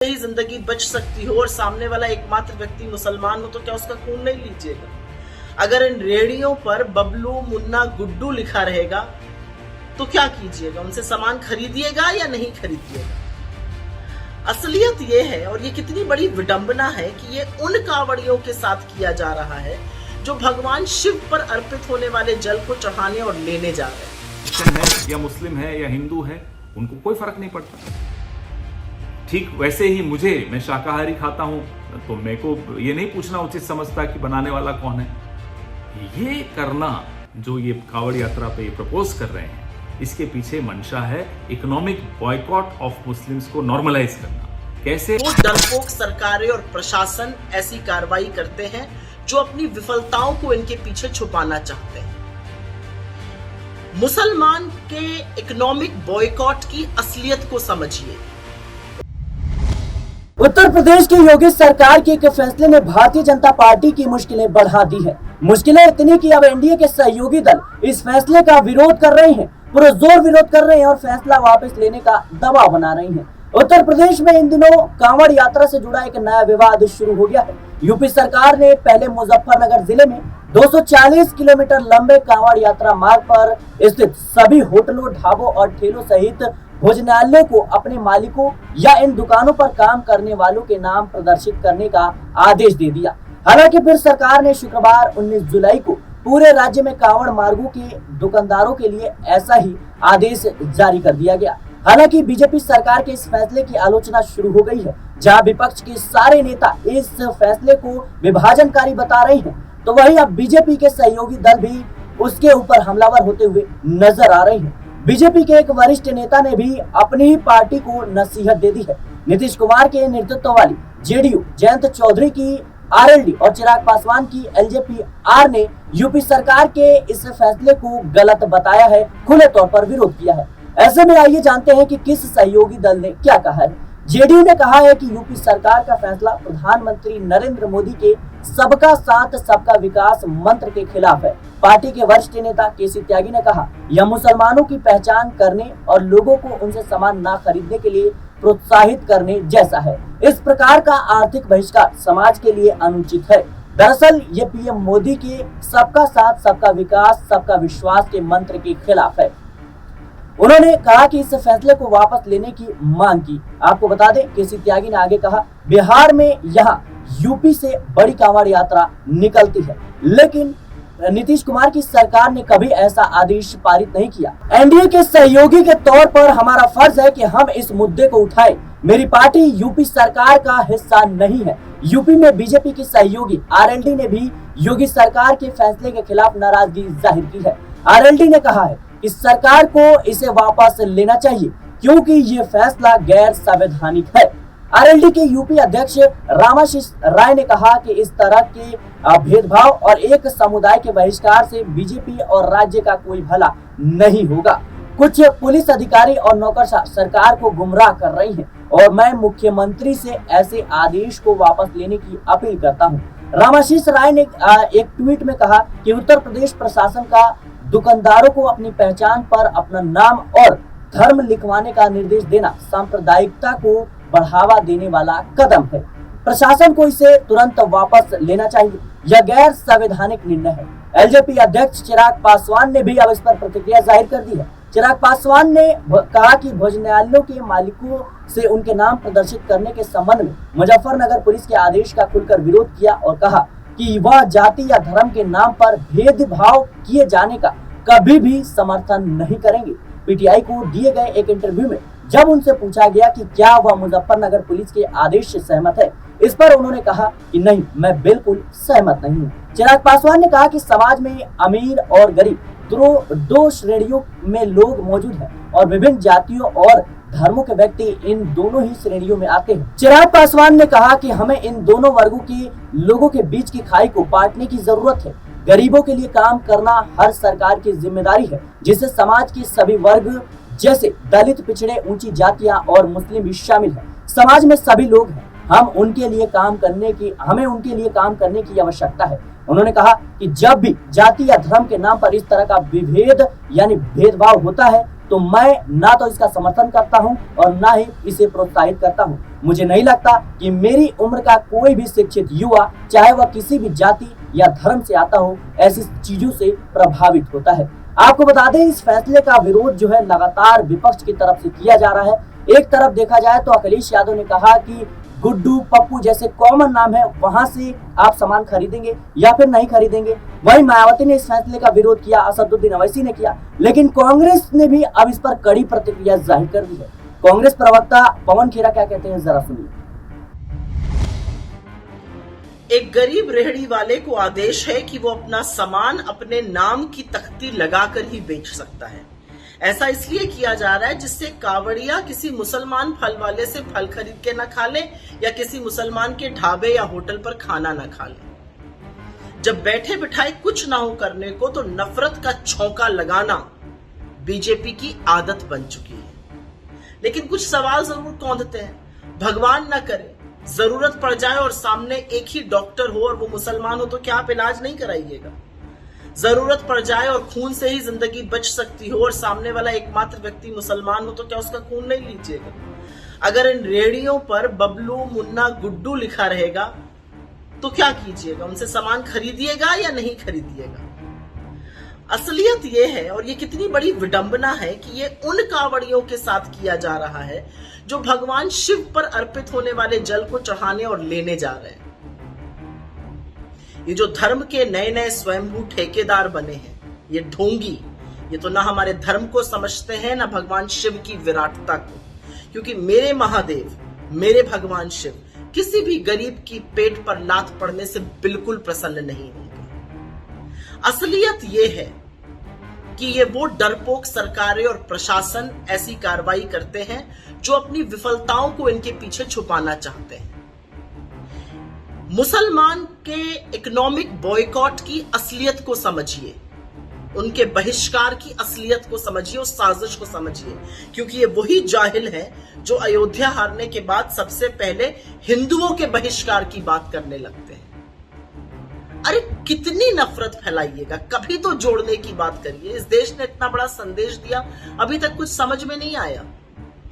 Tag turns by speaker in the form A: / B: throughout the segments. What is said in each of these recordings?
A: ही जिंदगी बच सकती हो और सामने वाला एकमात्र व्यक्ति मुसलमान हो तो क्या उसका खून नहीं लीजिएगा? अगर इन रेडियो पर बबलू, मुन्ना, गुड्डू लिखा रहेगा तो क्या कीजिएगा? उनसे सामान खरीदिएगा या नहीं खरीदिएगा? असलियत ये है और ये कितनी बड़ी विडंबना है कि ये उन कांवड़ियों के साथ किया जा रहा है जो भगवान शिव पर अर्पित होने वाले जल को चढ़ाने और लेने जा रहे हैं।
B: है या मुस्लिम है या हिंदू है, उनको कोई फर्क नहीं पड़ता। ठीक वैसे ही मैं शाकाहारी खाता हूं तो मेरे को ये नहीं पूछना उचित समझता कि बनाने वाला कौन है। ये करना जो ये कावड़ यात्रा पे ये प्रपोज कर रहे हैं, इसके पीछे मंशा है इकोनॉमिक बॉयकॉट ऑफ मुस्लिम्स को नॉर्मलाइज करना। कैसे
A: वो डरपोक सरकारें और प्रशासन ऐसी कार्रवाई करते हैं जो अपनी विफलताओं को इनके पीछे छुपाना चाहते हैं। मुसलमान के इकोनॉमिक बॉयकॉट की असलियत को समझिए।
C: उत्तर प्रदेश की योगी सरकार के एक फैसले ने भारतीय जनता पार्टी की मुश्किलें बढ़ा दी है। मुश्किलें इतनी कि अब एनडीए के सहयोगी दल इस फैसले का विरोध कर रहे हैं, पुरजोर विरोध कर रहे हैं और फैसला वापस लेने का दबाव बना रही हैं। उत्तर प्रदेश में इन दिनों कांवड़ यात्रा से जुड़ा एक नया विवाद शुरू हो गया है। यूपी सरकार ने पहले मुजफ्फरनगर जिले में 240 किलोमीटर लंबे कांवड़ यात्रा मार्ग पर स्थित सभी होटलों, ढाबों और ठेलों सहित भोजनालयों को अपने मालिकों या इन दुकानों पर काम करने वालों के नाम प्रदर्शित करने का आदेश दे दिया। हालांकि फिर सरकार ने शुक्रवार 19 जुलाई को पूरे राज्य में कांवड़ मार्गों के दुकानदारों के लिए ऐसा ही आदेश जारी कर दिया गया। हालांकि बीजेपी सरकार के इस फैसले की आलोचना शुरू हो गई है। जहां विपक्ष के सारे नेता इस फैसले को विभाजनकारी बता रहे हैं, तो वहीं अब बीजेपी के सहयोगी दल भी उसके ऊपर हमलावर होते हुए नजर आ रहे हैं। बीजेपी के एक वरिष्ठ नेता ने भी अपनी ही पार्टी को नसीहत दे दी है। नीतीश कुमार के नेतृत्व वाली जेडीयू, जयंत चौधरी की आरएलडी और चिराग पासवान की एलजेपी आर ने यूपी सरकार के इस फैसले को गलत बताया है, खुले तौर पर विरोध किया है। ऐसे में आइए जानते हैं कि किस सहयोगी दल ने क्या कहा है। जेडीयू ने कहा है कि यूपी सरकार का फैसला प्रधानमंत्री नरेंद्र मोदी के सबका साथ सबका विकास मंत्र के खिलाफ है। पार्टी के वरिष्ठ नेता केसी त्यागी ने कहा, यह मुसलमानों की पहचान करने और लोगों को उनसे सामान न खरीदने के लिए प्रोत्साहित करने जैसा है। इस प्रकार का आर्थिक बहिष्कार समाज के लिए अनुचित है। दरअसल ये पीएम मोदी के सबका साथ सबका विकास सबका विश्वास के मंत्र के खिलाफ है। उन्होंने कहा कि इस फैसले को वापस लेने की मांग की। आपको बता दें, केसी त्यागी ने आगे कहा, बिहार में यहाँ यूपी से बड़ी कांवड़ यात्रा निकलती है, लेकिन नीतीश कुमार की सरकार ने कभी ऐसा आदेश पारित नहीं किया। एनडीए के सहयोगी के तौर पर हमारा फर्ज है कि हम इस मुद्दे को उठाएं। मेरी पार्टी यूपी सरकार का हिस्सा नहीं है। यूपी में बीजेपी की सहयोगी आरएलडी ने भी योगी सरकार के फैसले के खिलाफ नाराजगी जाहिर की है। आरएलडी ने कहा है कि सरकार को इसे वापस लेना चाहिए क्योंकि ये फैसला गैर संवैधानिक है। आरएलडी के यूपी अध्यक्ष रामाशीष राय ने कहा कि इस तरह के भेदभाव और एक समुदाय के बहिष्कार से बीजेपी और राज्य का कोई भला नहीं होगा। कुछ पुलिस अधिकारी और नौकरशाह सरकार को गुमराह कर रही हैं और मैं मुख्यमंत्री से ऐसे आदेश को वापस लेने की अपील करता हूं। रामाशीष राय ने एक ट्वीट में कहा कि उत्तर प्रदेश प्रशासन का दुकानदारों को अपनी पहचान पर अपना नाम और धर्म लिखवाने का निर्देश देना सांप्रदायिकता को बढ़ावा देने वाला कदम है। प्रशासन को इसे तुरंत वापस लेना चाहिए। यह गैर संवैधानिक निर्णय है। एलजेपी अध्यक्ष चिराग पासवान ने भी अब इस पर प्रतिक्रिया जाहिर कर दी है। चिराग पासवान ने कहा कि भोजनालयों के मालिकों से उनके नाम प्रदर्शित करने के संबंध में मुजफ्फरनगर पुलिस के आदेश का खुलकर विरोध किया और कहा कि वह जाति या धर्म के नाम पर भेदभाव किए जाने का कभी भी समर्थन नहीं करेंगे। पीटीआई को दिए गए एक इंटरव्यू में जब उनसे पूछा गया कि क्या वह मुजफ्फरनगर पुलिस के आदेश से सहमत है, इस पर उन्होंने कहा कि नहीं, मैं बिल्कुल सहमत नहीं हूँ। चिराग पासवान ने कहा कि समाज में अमीर और गरीब दो श्रेणियों में लोग मौजूद हैं और विभिन्न जातियों और धर्मों के व्यक्ति इन दोनों ही श्रेणियों में आते हैं। चिराग पासवान ने कहा कि हमें इन दोनों वर्गों के लोगों के बीच की खाई को पाटने की जरूरत है। गरीबों के लिए काम करना हर सरकार की जिम्मेदारी है, जिससे समाज के सभी वर्ग जैसे दलित, पिछड़े, ऊंची जातियां और मुस्लिम भी शामिल हैं। समाज में सभी लोग हैं, हमें उनके लिए काम करने की आवश्यकता है। उन्होंने कहा कि जब भी जाति या धर्म के नाम पर इस तरह का विभेद यानी भेदभाव होता है तो मैं ना तो इसका समर्थन करता हूं और ना ही इसे प्रोत्साहित करता हूं। मुझे नहीं लगता कि मेरी उम्र का कोई भी शिक्षित युवा, चाहे वह किसी भी जाति या धर्म से आता हो, ऐसी चीजों से प्रभावित होता है। आपको बता दें, इस फैसले का विरोध जो है लगातार विपक्ष की तरफ से किया जा रहा है। एक तरफ देखा जाए तो अखिलेश यादव ने कहा कि गुड्डू, पप्पू जैसे कॉमन नाम है, वहां से आप सामान खरीदेंगे या फिर नहीं खरीदेंगे। वहीं मायावती ने इस फैसले का विरोध किया, असदुद्दीन अवैसी ने किया, लेकिन कांग्रेस ने भी अब इस पर कड़ी प्रतिक्रिया जाहिर कर दी है। कांग्रेस प्रवक्ता पवन खेरा क्या कहते हैं, जरा सुनिए।
A: एक गरीब रेहड़ी वाले को आदेश है कि वो अपना सामान अपने नाम की तख्ती लगाकर ही बेच सकता है। ऐसा इसलिए किया जा रहा है जिससे कावड़िया किसी मुसलमान फल वाले से फल खरीद के ना खा ले या किसी मुसलमान के ढाबे या होटल पर खाना ना खा ले। जब बैठे बिठाए कुछ ना हो करने को तो नफरत का छौंका लगाना बीजेपी की आदत बन चुकी है। लेकिन कुछ सवाल जरूर कौंधते हैं। भगवान ना करे जरूरत पड़ जाए और सामने एक ही डॉक्टर हो और वो मुसलमान हो तो क्या आप इलाज नहीं कराइएगा? जरूरत पड़ जाए और खून से ही जिंदगी बच सकती हो और सामने वाला एकमात्र व्यक्ति मुसलमान हो तो क्या उसका खून नहीं लीजिएगा? अगर इन रेडियो पर बबलू, मुन्ना, गुड्डू लिखा रहेगा तो क्या कीजिएगा? उनसे सामान खरीदिएगा या नहीं खरीदिएगा? असलियत ये है, और ये कितनी बड़ी विडंबना है कि ये उन कावड़ियों के साथ किया जा रहा है जो भगवान शिव पर अर्पित होने वाले जल को चढ़ाने और लेने जा रहे हैं। ये जो धर्म के नए नए स्वयंभू ठेकेदार बने हैं, ये ढोंगी, ये तो ना हमारे धर्म को समझते हैं ना भगवान शिव की विराटता को। क्योंकि मेरे महादेव, मेरे भगवान शिव किसी भी गरीब की पेट पर लात पड़ने से बिल्कुल प्रसन्न नहीं होंगे। असलियत ये है कि ये वो डरपोक सरकारें और प्रशासन ऐसी कार्रवाई करते हैं जो अपनी विफलताओं को इनके पीछे छुपाना चाहते हैं। मुसलमान के इकोनॉमिक बॉयकॉट की असलियत को समझिए, उनके बहिष्कार की असलियत को समझिए, उस साजिश को समझिए, क्योंकि ये वही जाहिल हैं जो अयोध्या हारने के बाद सबसे पहले हिंदुओं के बहिष्कार की बात करने लगते हैं। अरे कितनी नफरत फैलाइएगा, कभी तो जोड़ने की बात करिए। इस देश ने इतना बड़ा संदेश दिया, अभी तक कुछ समझ में नहीं आया।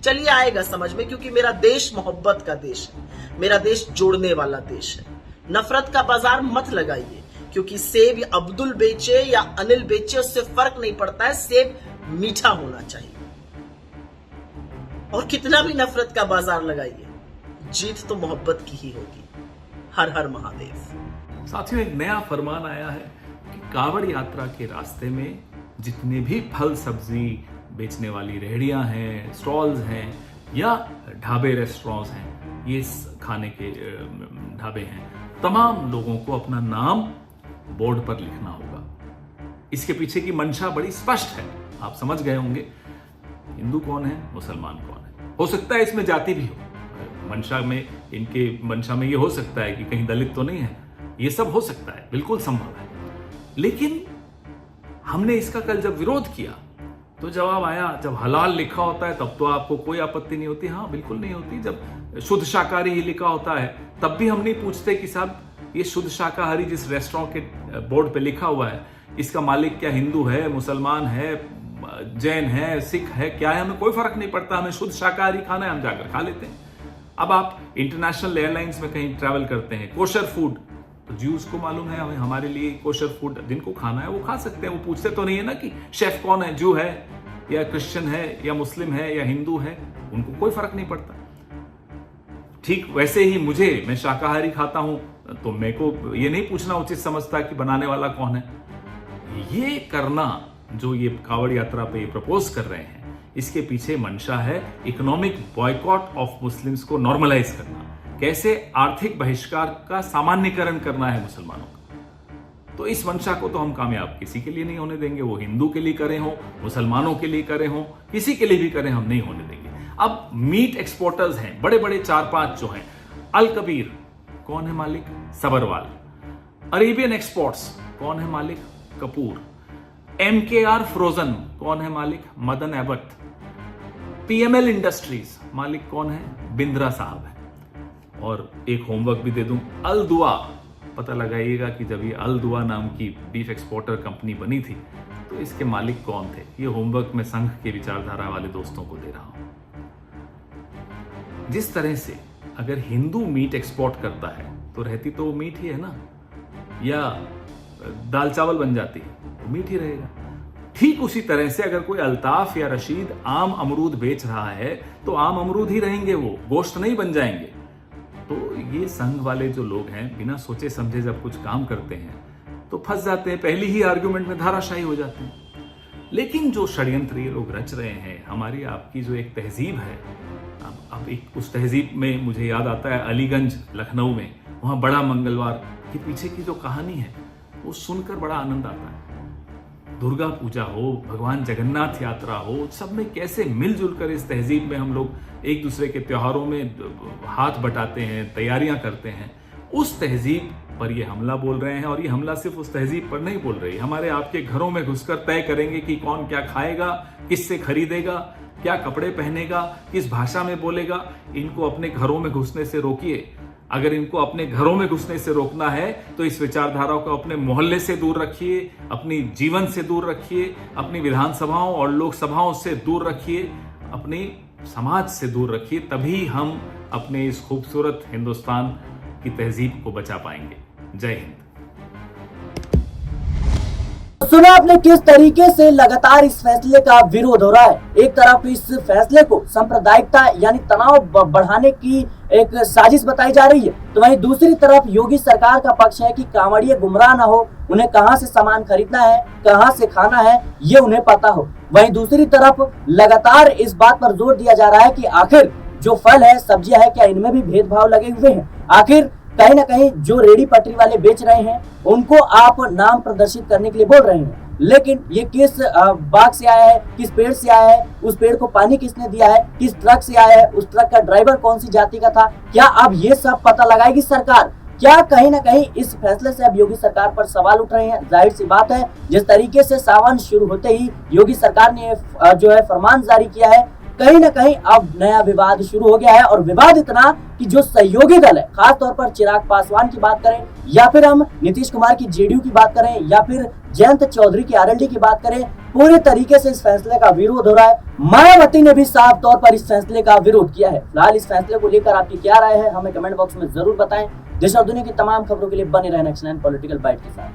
A: चलिए आएगा समझ में, क्योंकि मेरा देश मोहब्बत का देश है, मेरा देश जोड़ने वाला देश है। नफरत का बाजार मत लगाइए, क्योंकि सेब अब्दुल बेचे या अनिल बेचे उससे फर्क नहीं पड़ता है, सेब मीठा होना चाहिए। और कितना भी नफरत का बाजार लगाइए, जीत तो मोहब्बत की ही होगी। हर हर महादेव।
B: साथियों, एक नया फरमान आया है कि कावड़ यात्रा के रास्ते में जितने भी फल सब्जी बेचने वाली रेहड़ियां हैं, स्टॉल्स हैं या ढाबे रेस्टोरेंट्स हैं, ये खाने के ढाबे हैं, तमाम लोगों को अपना नाम बोर्ड पर लिखना होगा। इसके पीछे की मंशा बड़ी स्पष्ट है, आप समझ गए होंगे। हिंदू कौन है, मुसलमान कौन है। हो सकता है इसमें जाति भी हो, मंशा में, इनके मंशा में ये हो सकता है कि कहीं दलित तो नहीं है, ये सब हो सकता है, बिल्कुल संभव है। लेकिन हमने इसका कल जब विरोध किया तो जवाब आया, जब हलाल लिखा होता है तब तो आपको कोई आपत्ति नहीं होती। हाँ, बिल्कुल नहीं होती। जब शुद्ध शाकाहारी ही लिखा होता है तब भी हम नहीं पूछते कि साहब ये शुद्ध शाकाहारी जिस रेस्टोरेंट के बोर्ड पे लिखा हुआ है, इसका मालिक क्या हिंदू है, मुसलमान है, जैन है, सिख है, क्या है, हमें कोई फर्क नहीं पड़ता। हमें शुद्ध शाकाहारी खाना है, हम जाकर खा लेते हैं। अब आप इंटरनेशनल एयरलाइंस में कहीं ट्रैवल करते हैं, कोशर फूड, तो ज्यूज को मालूम है, हमारे लिए कोशर फूड जिनको खाना है वो खा सकते हैं। वो पूछते तो नहीं है ना कि शेफ कौन है, जू है या क्रिश्चियन है या मुस्लिम है या हिंदू है, उनको कोई फर्क नहीं पड़ता। ठीक वैसे ही मैं शाकाहारी खाता हूं तो मेरे को ये नहीं पूछना उचित समझता कि बनाने वाला कौन है। ये करना जो ये कावड़ यात्रा पे प्रपोज कर रहे हैं, इसके पीछे मंशा है इकोनॉमिक बॉयकॉट ऑफ मुस्लिम्स को नॉर्मलाइज करना, कैसे आर्थिक बहिष्कार का सामान्यकरण करना है मुसलमानों का। तो इस मंशा को तो हम कामयाब किसी के लिए नहीं होने देंगे, वो हिंदू के लिए करे हो, मुसलमानों के लिए करे हो, किसी के लिए भी करें, हम नहीं होने देंगे। अब मीट एक्सपोर्टर्स हैं बड़े बड़े 4-5 जो हैं, अल कबीर कौन है मालिक, सबरवाल। अरेबियन एक्सपोर्ट्स कौन है मालिक, कपूर। MKR फ्रोजन कौन है मालिक, मदन एबट। PML इंडस्ट्रीज मालिक कौन है, बिंद्रा साहब है। और एक होमवर्क भी दे दूं, अल दुआ पता लगाइएगा कि जब ये अल दुआ नाम की बीफ एक्सपोर्टर कंपनी बनी थी तो इसके मालिक कौन थे। ये होमवर्क मैं संघ के विचारधारा वाले दोस्तों को दे रहा हूं। जिस तरह से अगर हिंदू मीट एक्सपोर्ट करता है तो रहती तो वो मीट ही है ना, या दाल चावल बन जाती है तो मीट ही रहेगा। ठीक उसी तरह से अगर कोई अल्ताफ या रशीद आम अमरूद बेच रहा है तो आम अमरूद ही रहेंगे, वो गोश्त नहीं बन जाएंगे। तो ये संघ वाले जो लोग हैं बिना सोचे समझे जब कुछ काम करते हैं तो फंस जाते हैं, पहली ही आर्गुमेंट में धाराशायी हो जाते हैं। लेकिन जो षड्यंत्र ये लोग रच रहे हैं, हमारी आपकी जो एक तहजीब है, अब एक उस तहजीब में मुझे याद आता है अलीगंज लखनऊ में, वहां बड़ा मंगलवार के पीछे की जो कहानी है वो सुनकर बड़ा आनंद आता है। दुर्गा पूजा हो, भगवान जगन्नाथ यात्रा हो, सब में कैसे मिलजुल कर इस तहजीब में हम लोग एक दूसरे के त्योहारों में हाथ बटाते हैं, तैयारियां करते हैं। उस तहजीब पर ये हमला बोल रहे हैं, और ये हमला सिर्फ उस तहजीब पर नहीं बोल रही, हमारे आपके घरों में घुसकर तय करेंगे कि कौन क्या खाएगा, किससे खरीदेगा, क्या कपड़े पहनेगा, किस भाषा में बोलेगा। इनको अपने घरों में घुसने से रोकिए। अगर इनको अपने घरों में घुसने से रोकना है तो इस विचारधारा को अपने मोहल्ले से दूर रखिए, अपनी जीवन से दूर रखिए, अपनी विधानसभाओं और लोकसभाओं से दूर रखिए, अपने समाज से दूर रखिए। तभी हम अपने इस खूबसूरत हिंदुस्तान की तहजीब को बचा पाएंगे। जय हिंद।
C: सुना आपने किस तरीके से लगातार इस फैसले का विरोध हो रहा है। एक तरफ इस फैसले को सांप्रदायिकता यानी तनाव बढ़ाने की एक साजिश बताई जा रही है, तो वहीं दूसरी तरफ योगी सरकार का पक्ष है कि कांवड़िए गुमराह ना हो, उन्हें कहां से सामान खरीदना है, कहां से खाना है, ये उन्हें पता हो। वहीं दूसरी तरफ लगातार इस बात पर जोर दिया जा रहा है कि आखिर जो फल है, सब्जियां है, क्या इनमें भी भेदभाव लगे हुए हैं। आखिर कहीं ना कहीं जो रेडी पटरी वाले बेच रहे हैं उनको आप नाम प्रदर्शित करने के लिए बोल रहे हैं, लेकिन ये किस बाग से आया है, किस पेड़ से आया है, उस पेड़ को पानी किसने दिया है, किस ट्रक से आया है, उस ट्रक का ड्राइवर कौन सी जाति का था, क्या अब ये सब पता लगाएगी सरकार? क्या कहीं ना कहीं इस फैसले से अब योगी सरकार पर सवाल उठ रहे हैं? जाहिर सी बात है, जिस तरीके से सावन शुरू होते ही योगी सरकार ने जो है फरमान जारी किया है, कहीं ना कहीं अब नया विवाद शुरू हो गया है। और विवाद इतना कि जो सहयोगी दल है, खास तौर पर चिराग पासवान की बात करें, या फिर हम नीतीश कुमार की जेडीयू की बात करें, या फिर जयंत चौधरी की आरएलडी की बात करें, पूरे तरीके से इस फैसले का विरोध हो रहा है। मायावती ने भी साफ तौर पर इस फैसले का विरोध किया है। फिलहाल इस फैसले को लेकर आपकी क्या राय है, हमें कमेंट बॉक्स में जरूर बताएं। देश और दुनिया की तमाम खबरों के लिए बने रहें नेक्स्ट 9 पॉलिटिकल बाइट के साथ।